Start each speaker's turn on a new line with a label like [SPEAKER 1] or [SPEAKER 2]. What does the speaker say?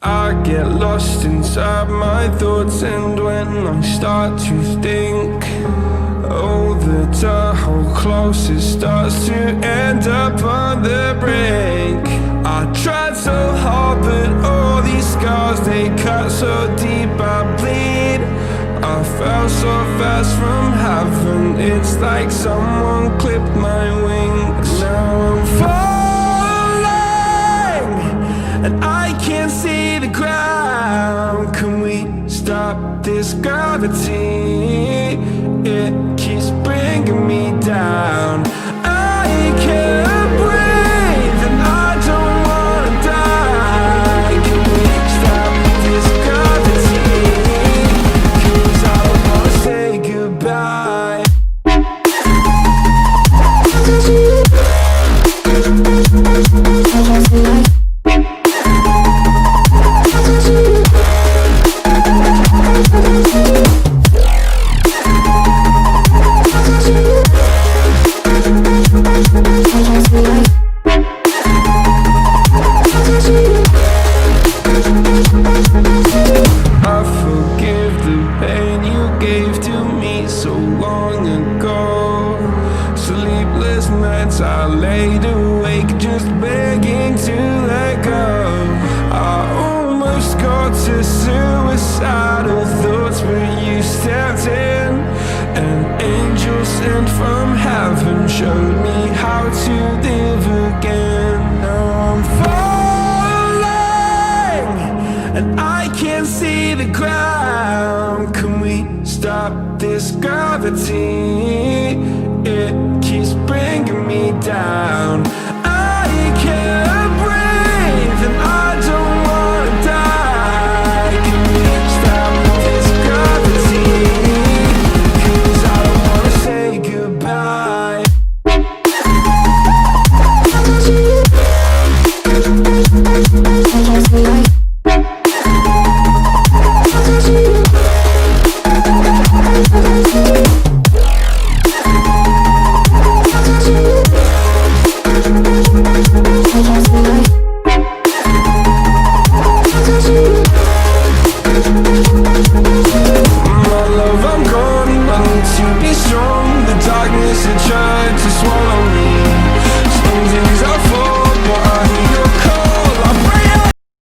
[SPEAKER 1] I get lost inside my thoughts, and when I start to think, oh, the Tahoe close, it starts to end up on the brink. I tried so hard, but all these scars, they cut so deep, I bleed. I fell so fast from heaven, it's like someone clipped my wings. Now I'm falling, and I can't see the ground. Can we stop this gravity? It keeps bringing me down. I can't breathe, and I don't wanna die. Can we stop this gravity? 'Cause I don't wanna say goodbye. I forgive the pain you gave to me so long ago. Sleepless nights I laid awake just begging to let go. I almost got to suicidal thoughts, but you stepped in. An angel sent from heaven showed me how to live again. Now I'm falling, and I can't see the ground. Can we stop this gravity?